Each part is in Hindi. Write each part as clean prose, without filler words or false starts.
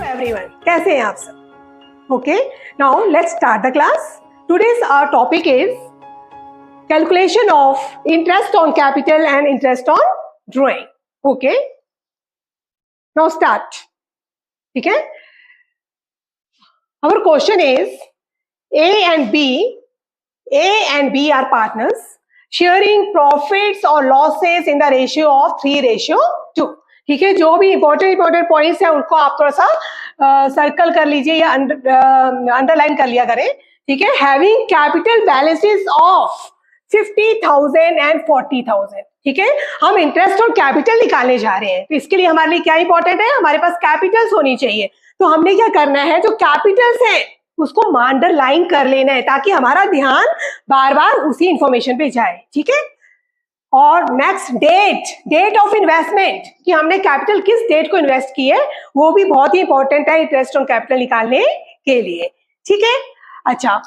everyone, कैसे हैं आप सब? Okay, now let's start the class. Today's our topic is calculation of interest on capital and interest on drawing. Okay, now start. ठीक है? Our question is A and B are partners sharing profits or losses in the ratio of 3:2. ठीक है, जो भी इंपॉर्टेंट पॉइंट्स है उनको आप थोड़ा सा सर्कल कर लीजिए या अंडरलाइन कर लिया करें. ठीक है, having capital balances of 50,000 and 40,000. ठीक है, हम इंटरेस्ट और कैपिटल निकालने जा रहे हैं. तो इसके लिए हमारे लिए क्या इंपॉर्टेंट है, हमारे पास कैपिटल्स होनी चाहिए. तो हमने क्या करना है, जो कैपिटल्स है उसको अंडरलाइन कर लेना है ताकि हमारा ध्यान बार बार उसी इंफॉर्मेशन पे जाए. ठीक है, और नेक्स्ट डेट ऑफ इन्वेस्टमेंट, कि हमने कैपिटल किस डेट को इन्वेस्ट की है, वो भी बहुत ही इंपॉर्टेंट है इंटरेस्ट ऑन कैपिटल निकालने के लिए. ठीक है, अच्छा,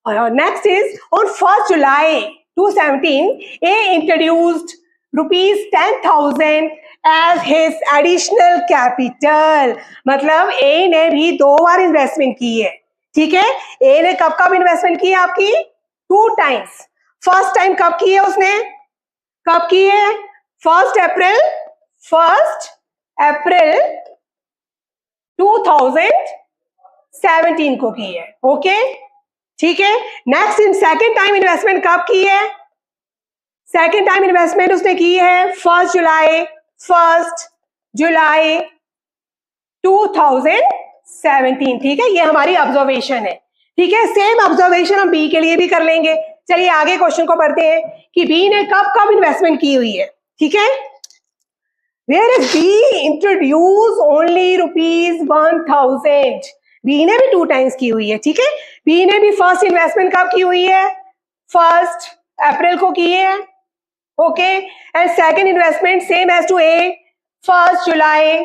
next is on 1 July 2017 A introduced ₹10,000 as his additional capital. मतलब ए ने भी 2 बार इन्वेस्टमेंट की है. ठीक है, ए ने कब इन्वेस्टमेंट की है आपकी? 2 टाइम्स. फर्स्ट टाइम कब की है उसने? कब की है? 1 अप्रैल 2017 को की है. ओके, ठीक है. Next in second time investment कब की है? सेकेंड टाइम इन्वेस्टमेंट उसने की है 1 जुलाई 2017. ठीक है, ये हमारी ऑब्जर्वेशन है. ठीक है, सेम ऑब्जर्वेशन हम बी के लिए भी कर लेंगे. चलिए आगे क्वेश्चन को पढ़ते हैं कि बी ने कब इन्वेस्टमेंट की हुई है. ठीक है, where is B introduce only ₹1,000. B ने भी 2 टाइम्स की हुई है. ठीक है, बी ने भी फर्स्ट इन्वेस्टमेंट कब की हुई है? 1 अप्रैल को की है. Okay, and second investment same as to a 1 July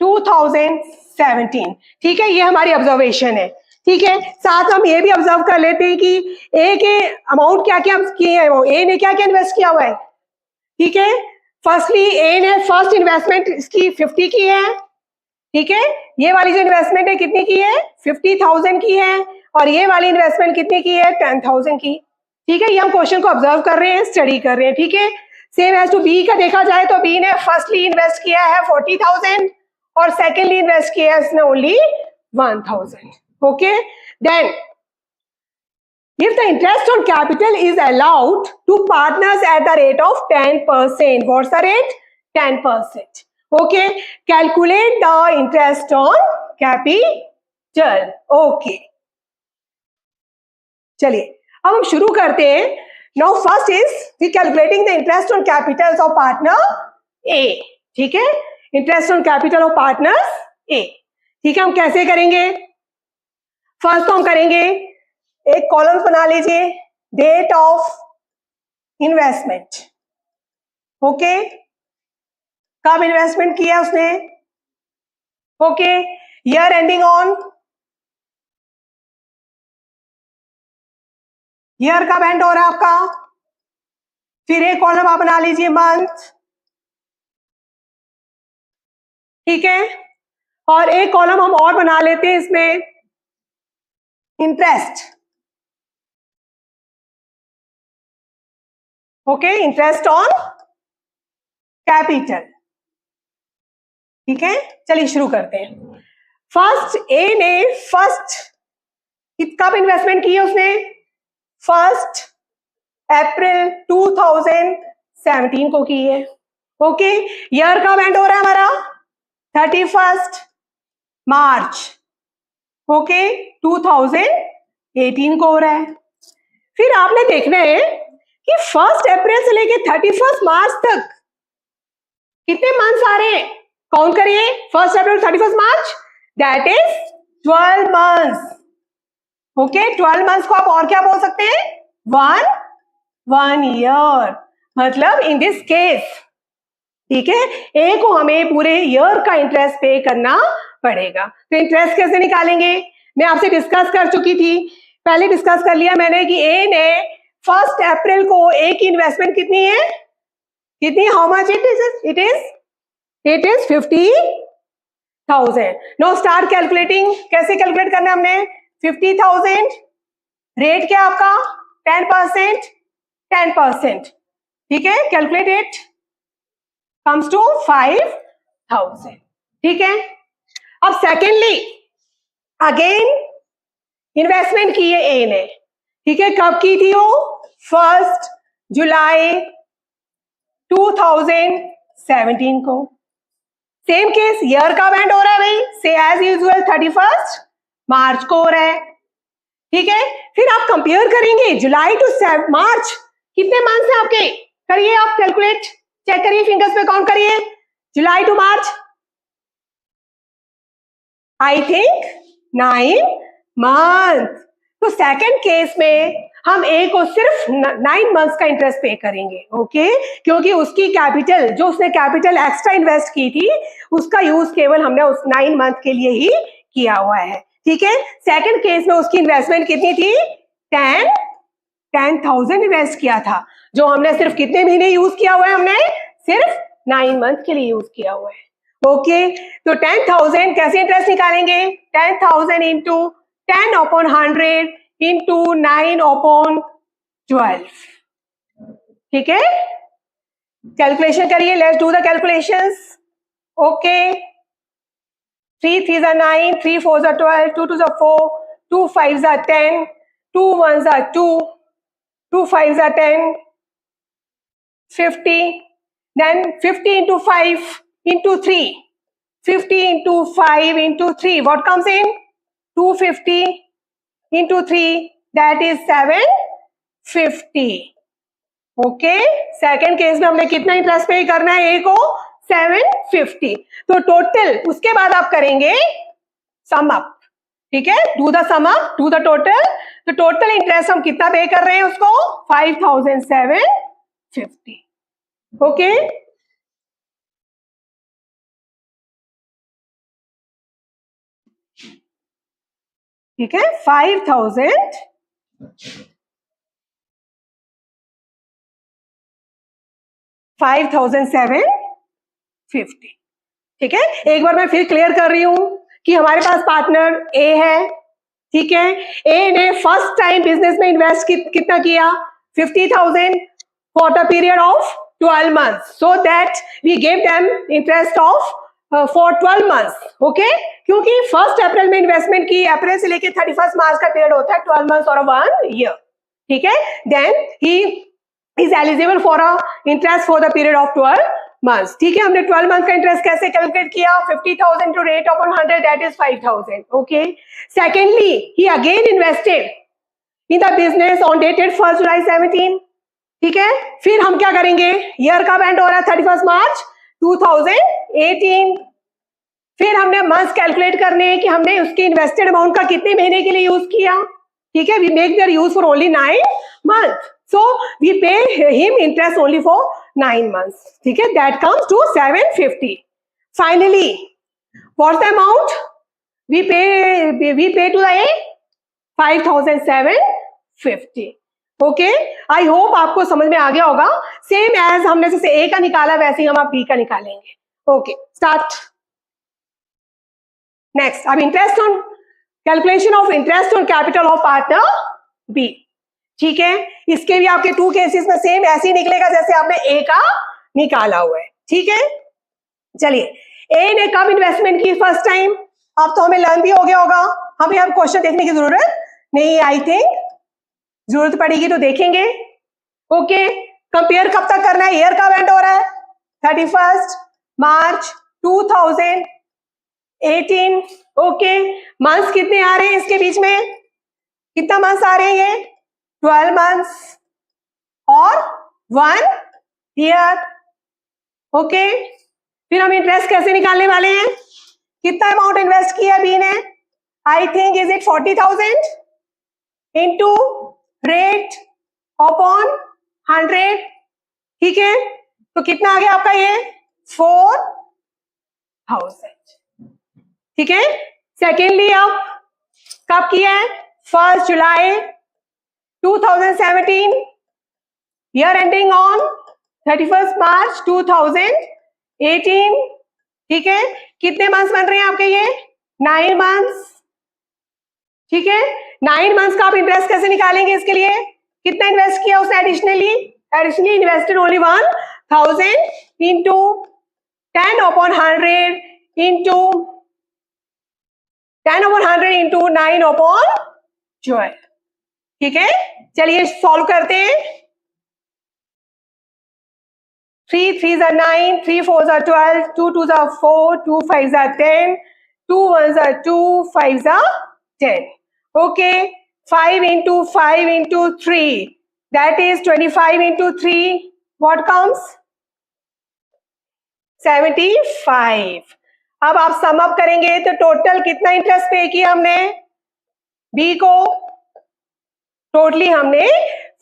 2017. ठीक है, ये हमारी ऑब्जर्वेशन है. ठीक है, साथ हम ये भी ऑब्जर्व कर लेते हैं कि ए के अमाउंट क्या क्या किए हैं, ए ने क्या क्या इन्वेस्ट किया हुआ है. ठीक है, फर्स्टली ए ने फर्स्ट इन्वेस्टमेंट इसकी 50 की है. ठीक है, ये वाली जो इन्वेस्टमेंट है कितनी की है? 50,000 की है. और ये वाली इन्वेस्टमेंट कितनी की है? 10,000 की. ठीक है, ये हम क्वेश्चन को ऑब्जर्व कर रहे हैं, स्टडी कर रहे हैं. ठीक है, सेम एज टू बी का देखा जाए तो बी ने फर्स्टली इन्वेस्ट किया है 40,000 और सेकेंडली इन्वेस्ट किया है इसने only 1,000. Okay, then if the interest on capital is allowed to partners at the rate of 10%, what's the rate? 10%. Okay, calculate the interest on capital. Okay, चलिए अब हम शुरू करते हैं. Now first is we calculating the interest on capitals of partner A. ठीक है, interest on capital of partners A. ठीक है, हम कैसे करेंगे? फर्स्ट तो हम करेंगे, एक कॉलम बना लीजिए, डेट ऑफ इन्वेस्टमेंट. ओके, कब इन्वेस्टमेंट किया उसने? Okay, year ending on, year कब एंड हो रहा है आपका. फिर एक कॉलम आप बना लीजिए मंथ. ठीक है, और एक कॉलम हम और बना लेते हैं इसमें interest. Okay, interest on capital. ठीक है, चलिए शुरू करते हैं. फर्स्ट ए ने कब इन्वेस्टमेंट की है उसने? 1 अप्रैल 2017 को की है. ओके, ईयर कब एंड हो रहा है हमारा? 31 मार्च. ओके, 2018 को हो रहा है. फिर आपने देखना है कि 1 अप्रैल से लेके 31 मार्च तक कितने मंथ्स आ रहे हैं. काउंट करिए, 1 April 31 March, that is 12 months. Okay, 12 months को आप और क्या बोल सकते हैं? 1 ईयर. मतलब इन दिस केस, ठीक है, ए को हमें पूरे ईयर का इंटरेस्ट पे करना पड़ेगा. तो इंटरेस्ट कैसे निकालेंगे? मैं आपसे डिस्कस कर चुकी थी पहले डिस्कस कर लिया मैंने कि ए ने 1 अप्रैल को ए की इन्वेस्टमेंट कितनी है, कितनी, how much it is 50,000. Know start calculating. कैसे कैलकुलेट करना है हमने, 50,000, रेट क्या आपका 10%, 10%, ठीक है, कैलकुलेट इट, कम्स टू 5,000. ठीक है. अब सेकेंडली अगेन इन्वेस्टमेंट की है ए ने, ठीक है, कब की थी वो, 1 जुलाई 2017 को. सेम केस, ईयर का एंड हो रहा है भाई, से एज यूजुअल 31 मार्च को हो रहा है. ठीक है. फिर आप कंपेयर करेंगे जुलाई टू मार्च, कितने मंथ्स हैं आपके, करिए आप कैलकुलेट, चेक करिए, फिंगर्स पे काउंट करिए, July to March, I think 9 month. तो सेकंड केस में हम ए को सिर्फ 9 मंथ्स का इंटरेस्ट पे करेंगे. ओके, क्योंकि उसकी कैपिटल, जो उसने कैपिटल एक्स्ट्रा इन्वेस्ट की थी, उसका यूज केवल हमने उस 9 मंथ के लिए ही किया हुआ है. ठीक है. सेकंड केस में उसकी इन्वेस्टमेंट कितनी थी, 10,000 इन्वेस्ट किया था, जो हमने सिर्फ कितने महीने यूज किया हुआ है, हमने सिर्फ 9 मंथ के लिए यूज किया हुआ है. ओके, तो 10,000 कैसे इंटरेस्ट निकालेंगे, 10,000 इंटू 10/100 इंटू 9/12. ठीक है. कैलकुलेशन करिए, let's do the calculations. Okay, 3 3s are 9, 3 4s are 12, 2 2s are 4, 2 5s are 10, 2 1s are 2, 2 5s are 10, 50. Then 50 into 5 into 3, 50 into 5 into 3, what comes in, 250 into 3, that is 750. Okay. Second case में हमने कितना इंटरेस्ट पे करना है ए को, 750. तो टोटल उसके बाद आप करेंगे सम अप. ठीक है, do the sum up, do the total. तो टोटल इंटरेस्ट हम कितना पे कर रहे हैं उसको, 5,750. ओके. ठीक है, 5,750. ठीक है. एक बार मैं फिर क्लियर कर रही हूं कि हमारे पास पार्टनर ए है. ठीक है. ए ने फर्स्ट टाइम बिजनेस में इन्वेस्ट कितना किया, 50,000 for the period of 12 months, so that we gave them interest of for 12 months. Okay, क्योंकि 1 अप्रैल में इन्वेस्टमेंट की, अप्रैल से लेके 31 मार्च का पीरियड होता है 12 months और 1 year. ठीक है. Then he is eligible for a interest for the period of 12 months. ठीक है. हमने 12 month का इंटरेस्ट कैसे कैलकुलेट किया, 50,000 to rate of 100, that is 5,000. Okay. Secondly he again invested in the business on dated 1 July 17. ठीक है. फिर हम क्या करेंगे, ईयर का एंड हो रहा है 31 मार्च 2018. फिर हमने मंथ्स कैलकुलेट करने हैं कि हमने उसके इन्वेस्टेड अमाउंट का कितने महीने के लिए यूज किया. ठीक है. We make their use for only 9 months, so we pay him interest only for 9 months. ठीक है. that comes to 750. finally what's the amount we pay to the A, 5,750. Okay. I hope आपको समझ में आ गया होगा. सेम एज हमने जैसे ए का निकाला वैसे ही हम आप बी का निकालेंगे. Okay, start. नेक्स्ट, अब interest on, calculation of interest on capital of partner B. ठीक है. इसके भी आपके 2 केसेस में सेम ऐसे ही निकलेगा जैसे आपने ए का निकाला हुआ है. ठीक है. चलिए, ए ने कब इन्वेस्टमेंट की फर्स्ट टाइम, अब तो हमें लर्न भी हो गया होगा, हमें अब क्वेश्चन देखने की जरूरत नहीं. आई थिंक जरूरत पड़ेगी तो देखेंगे. ओके. कंपेयर कब तक करना है, ईयर का एंड हो रहा है 31 मार्च 2018. ओके. मंथ्स कितने आ रहे हैं इसके बीच में, कितना मंथ्स आ रहे हैं, ये 12 months और 1 year. ओके. फिर हम इंटरेस्ट कैसे निकालने वाले हैं, कितना अमाउंट इन्वेस्ट किया बी ने, I think is it 40,000 into rate upon 100. ठीक है. तो कितना आ गया आपका ये 4,000. ठीक है. सेकेंडली अब कब किया है, 1st July 2017, year ending on 31st March 2018. ठीक है, कितने मंथ्स बन रहे हैं आपके ये? 9 मंथ्स. ठीक है, 9 मंथ्स का आप इंटरेस्ट कैसे निकालेंगे? इसके लिए कितना इन्वेस्ट किया उसने? Additionally invested only 1000 into 10/100 into 10/100 into 9/12. ठीक है, चलिए सॉल्व करते हैं. 3 3s are 9, 3 4s are 12, 2 2s are 4, 2 5s are 10, 2 1s are 2, 5s are 10. Okay, 5 into 5 into 3, that is 25 into 3. What comes? 75. अब आप सम अप करेंगे तो टोटल कितना इंटरेस्ट पे किया हमने? बी को टोटली हमने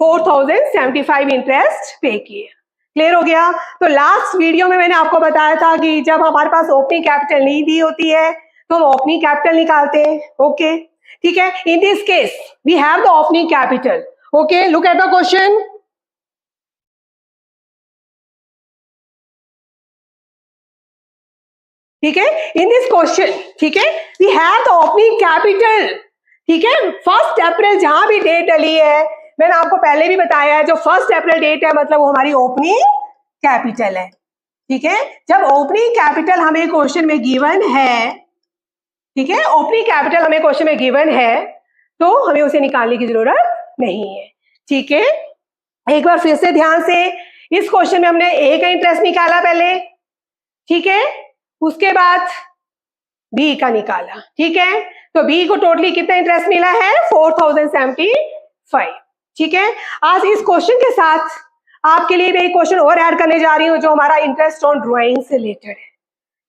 4075 इंटरेस्ट पे किया. क्लियर हो गया? तो लास्ट वीडियो में मैंने आपको बताया था कि जब हमारे पास ओपनिंग कैपिटल नहीं दी होती है तो हम ओपनिंग कैपिटल निकालते हैं. ओके, ठीक है. In this case we have the opening capital. Okay, look at the question. ठीक है, इन दिस क्वेश्चन, ठीक है, we have the opening capital. ठीक है, 1 अप्रैल जहां भी डेट डली है, मैंने आपको पहले भी बताया है, जो 1 अप्रैल डेट है मतलब वो हमारी ओपनिंग कैपिटल है. ठीक है, जब ओपनिंग कैपिटल हमें क्वेश्चन में गिवन है, ठीक है, ओपनिंग कैपिटल हमें क्वेश्चन में गिवन है तो हमें उसे निकालने की जरूरत नहीं है. ठीक है, एक बार फिर से ध्यान से, इस क्वेश्चन में हमने ए का इंटरेस्ट निकाला पहले. ठीक है, उसके बाद बी का निकाला. ठीक है, तो बी को टोटली कितना इंटरेस्ट मिला है? 4075. ठीक है, आज इस क्वेश्चन के साथ आपके लिए मैं एक क्वेश्चन और ऐड करने जा रही हूं जो हमारा इंटरेस्ट ऑन ड्राइंग से रिलेटेड है.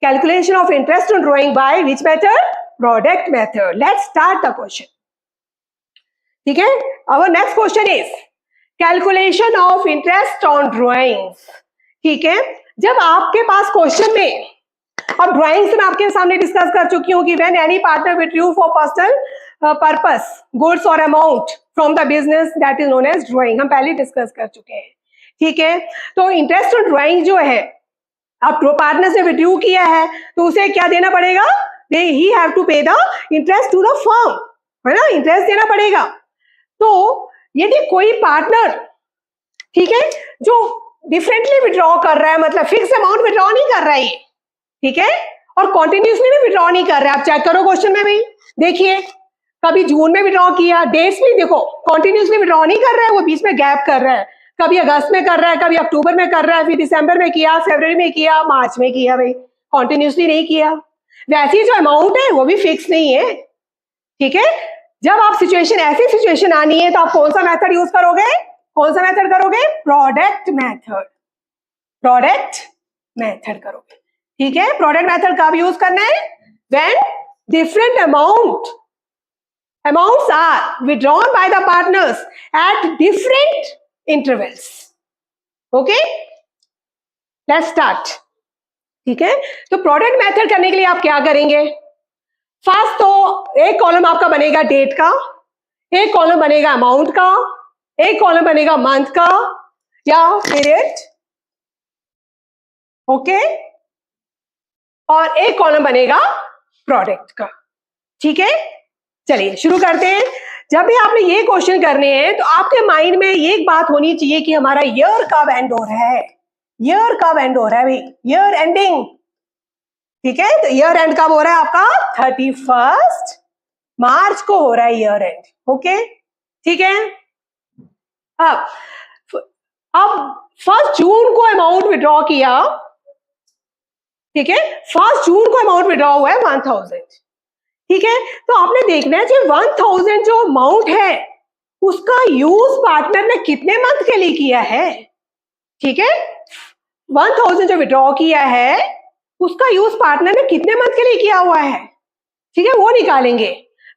Calculation of interest on drawing by which method? Product method. Let's start the question. ठीक है, our next question is calculation of interest on drawings. ठीक है, जब आपके पास क्वेश्चन में, अब ड्राइंग्स में आपके सामने डिस्कस कर चुकी हूं कि when any partner withdrew for personal purpose goods और amount from the business that is known as drawing. हम पहले डिस्कस कर चुके हैं. ठीक है, तो इंटरेस्ट ऑन ड्राइंग जो है, आप पार्टनर से विथड्रू किया है तो उसे क्या देना पड़ेगा? He have to pay the interest to the firm, है ना, इंटरेस्ट देना पड़ेगा. तो यदि कोई पार्टनर, ठीक है, जो डिफरेंटली विड्रॉ कर रहा है, मतलब फिक्स अमाउंट विड्रॉ नहीं कर रहा है, ठीक है, और कॉन्टिन्यूसली भी विड्रॉ नहीं कर रहा है. आप चेक करो क्वेश्चन में भी, देखिए कभी जून में विड्रॉ किया, डेट्स भी देखो, कॉन्टिन्यूसली विड्रॉ नहीं कर रहा है, वो बीच में गैप कर रहा है. कभी अगस्त में कर रहा है, कभी अक्टूबर में कर रहा है, फिर दिसंबर में किया, फरवरी में किया, मार्च में किया, भाई कॉन्टिन्यूसली नहीं किया. वैसे जो अमाउंट है वो भी फिक्स नहीं है. ठीक है, जब आप सिचुएशन, ऐसी सिचुएशन आनी है तो आप कौन सा मेथड यूज करोगे? कौन सा मेथड करोगे? Product method. प्रोडक्ट मेथड करोगे. ठीक है, प्रोडक्ट मेथड कब यूज करना है? When different amounts are withdrawn by the partners at different intervals. Okay, let's start. ठीक है, तो प्रोडक्ट मेथड करने के लिए आप क्या करेंगे? फर्स्ट तो एक कॉलम आपका बनेगा डेट का, एक कॉलम बनेगा अमाउंट का, एक कॉलम बनेगा मंथ का या पीरियड. ओके, और एक कॉलम बनेगा प्रोडक्ट का. ठीक है, चलिए शुरू करते हैं. जब भी आपने ये क्वेश्चन करने हैं तो आपके माइंड में एक बात होनी चाहिए कि हमारा ईयर कब एंड हो रहा है. ईयर कब एंड हो रहा है भाई? Year ending. ठीक है, तो ईयर एंड कब हो रहा है आपका? 31 मार्च को हो रहा है ईयर एंड. ओके, ठीक है. अब 1 जून को अमाउंट विड्रॉ किया. ठीक है, 1 जून को अमाउंट विड्रॉ हुआ है 1000. ठीक है, तो आपने देखना है जो 1000 जो अमाउंट है उसका यूज पार्टनर ने कितने मंथ के लिए किया है. ठीक है, 1000 जो विड्रॉ किया है उसका यूज पार्टनर ने कितने मंथ के लिए किया हुआ है. ठीक है, वो निकालेंगे.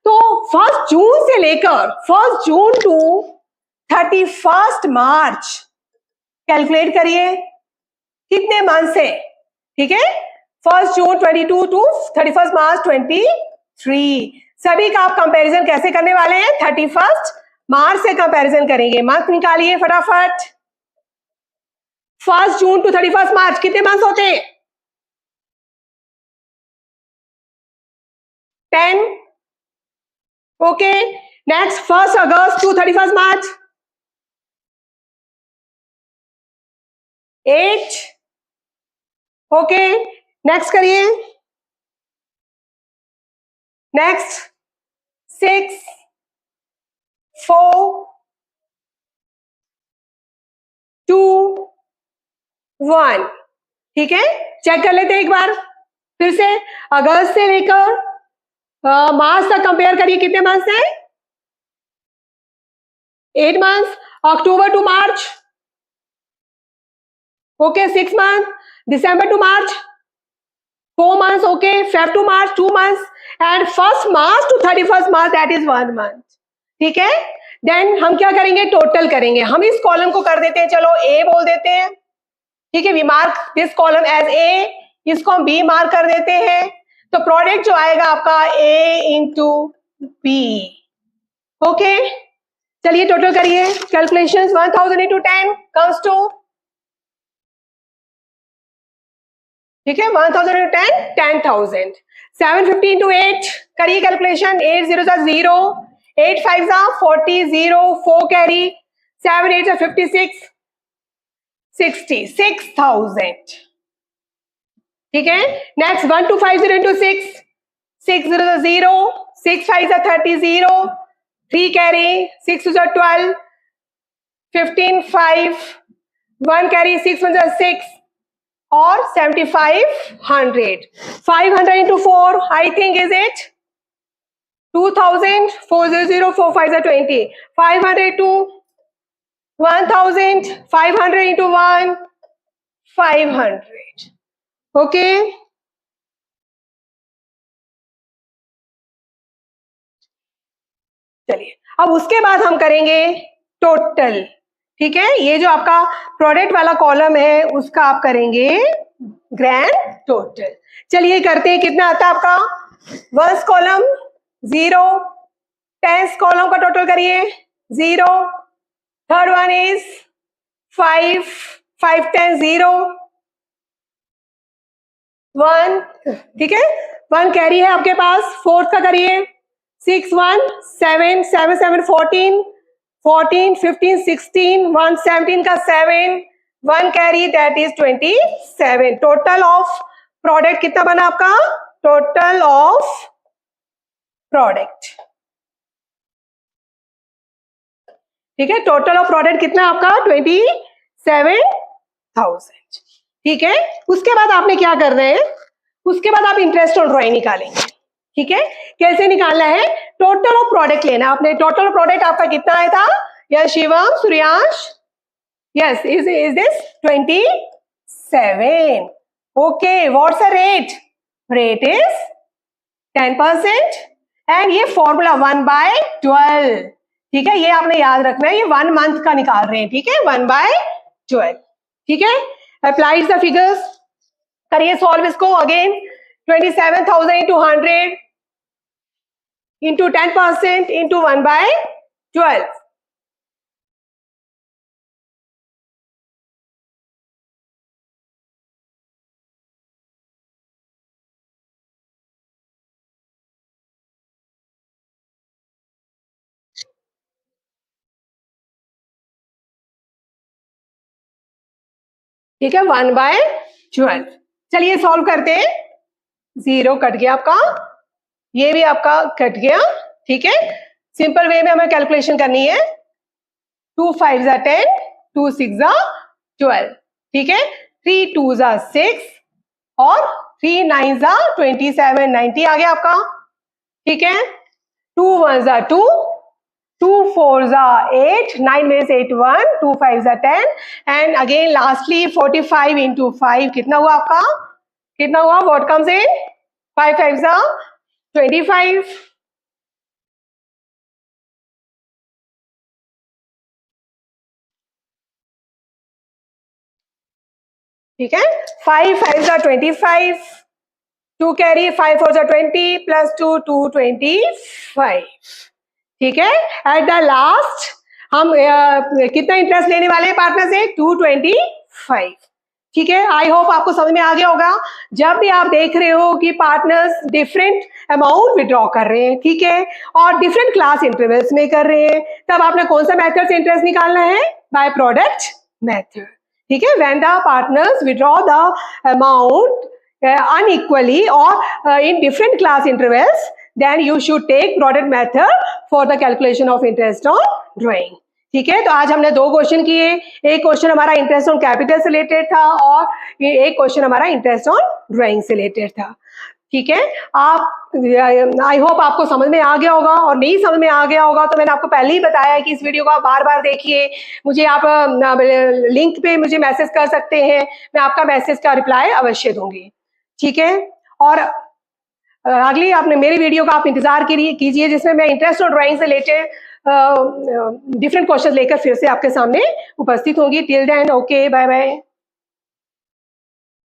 तो 1 जून से लेकर 1 जून टू 31 मार्च कैलकुलेट करिए कितने मंथ से. ठीक है, 1 जून 22 टू 31 मार्च 23, सभी का आप कंपैरिजन कैसे करने वाले हैं? 31 मार्च से कंपैरिजन करेंगे। मंथ निकालिए फटाफट। 1 जून टू 31 मार्च कितने मंथ होते हैं? 10। Okay, next 1 August to 31 March 8। Okay, next करिए। नेक्स्ट 6 4 2 1। ठीक है, चेक कर लेते हैं एक बार फिर से। अगस्त से लेकर मार्च तक कंपेयर करिए, कितने मंथ्स हैं? 8 months. October to March, okay 6 month. December to March 4 months, okay. Feb to March 2 months, and 1st March to 31st March that is 1 month. ठीक है, देन हम क्या करेंगे? टोटल करेंगे। हम इस कॉलम को कर देते हैं, चलो ए बोल देते हैं। ठीक है, we mark this column as A, इसको हम बी मार्क कर देते हैं। तो प्रोडक्ट जो आएगा आपका ए इंटू बी। ओके, चलिए टोटल करिए कैलकुलेशंस। 1000 इंटू 10 कम्स टू, ठीक है, 1000 इंटू 10 10,000। 750 इंटू 8 करिए कैलकुलेशन। 8 0 0, 8 5 40, 0 4 कैरी, 7 8 56, 66,000। ठीक है, नेक्स्ट 1 2 5 0 इंटू 6, 6 0 0, 6 5 30, 0 3 कैरी, 6 2 12, 15 5, 1 कैरी, 6 1 6 और 7500। 500 into 4 I think is it 2000, 400, 4 5 are 20, 500 to 1000, 500 into 1 500। Okay, चलिए अब उसके बाद हम करेंगे टोटल। ठीक है, ये जो आपका प्रोडक्ट वाला कॉलम है उसका आप करेंगे ग्रैंड टोटल। चलिए करते हैं, कितना आता है आपका? 1st कॉलम 0, 10th कॉलम का टोटल करिए 0, 3rd वन इज 5, 5 10 0 1। ठीक है, 1 कैरी है आपके पास। 4th का करिए 6 1 7 7 7 14, 14 15 16, 1 17 का 7, 1 carry that is 27। Total of product कितना बना आपका? टोटल ऑफ प्रोडक्ट, ठीक है, टोटल ऑफ प्रोडक्ट कितना आपका? 27,000। ठीक है, उसके बाद आपने क्या करना है? उसके बाद आप इंटरेस्ट ऑन ड्रॉइंग निकालेंगे। ठीक है, कैसे निकालना है? टोटल ऑफ प्रोडक्ट लेना आपने। टोटल प्रोडक्ट आपका कितना आया था? Yes Shivam, Suryansh, yes is this 27। Okay, what's the rate? Rate is 10%, and ये फॉर्मूला 1/12। ठीक है, ये आपने याद रखना है, ये 1 मंथ का निकाल रहे हैं। ठीक है, 1/12। ठीक है, अप्लाइज द फिगर्स, करिए सॉल्व इसको अगेन। 27,000 into 100 into 10% into 1/12। ठीक है, 1/12। चलिए सॉल्व करते हैं। 0 कट गया आपका, ये भी आपका कट गया। ठीक है, सिंपल वे में हमें कैलकुलेशन करनी है। 2 5 10, 2 6 12। ठीक है, 3 2 6 और 3 9 27, 90 आ गया आपका। ठीक है, 2 1 2, 2 4 8, 9 में से 8 1, 2 5 10, एंड अगेन लास्टली 45 इंटू 5 कितना हुआ आपका? कितना हुआ? What comes in? 5 5 25। ठीक है, 5 5 25, 2 कैरी 5 4 20 प्लस 2 225। ठीक है, एट द लास्ट हम कितना इंटरेस्ट लेने वाले हैं पार्टनर से? 225। ठीक है, आई होप आपको समझ में आ गया होगा। जब भी आप देख रहे हो कि पार्टनर्स डिफरेंट अमाउंट विड्रॉ कर रहे हैं, ठीक है, और डिफरेंट क्लास इंटरवल्स में कर रहे हैं, तब आपने कौन सा मेथड से इंटरेस्ट निकालना है? By product method. ठीक है, when the partners withdraw the amount unequally or in different class intervals, then you should take product method for the calculation of interest on drawing. ठीक है, तो आज हमने 2 क्वेश्चन किए। एक क्वेश्चन हमारा इंटरेस्ट ऑन कैपिटल से रिलेटेड था और एक क्वेश्चन हमारा इंटरेस्ट ऑन ड्राइंग से रिलेटेड था। ठीक है, आप आई होप आपको समझ में आ गया होगा, और नहीं समझ में आ गया होगा तो मैंने आपको पहले ही बताया कि इस वीडियो को आप बार बार देखिए। मुझे आप लिंक पे मुझे मैसेज कर सकते हैं, मैं आपका मैसेज का रिप्लाई अवश्य दूंगी। ठीक है, और अगली आपने मेरी वीडियो का आप इंतजार कीजिए, जिसमें मैं इंटरेस्ट और ड्राइंग से रिलेटेड डिफरेंट क्वेश्चन लेकर फिर से आपके सामने उपस्थित होंगी। Till then okay, bye bye.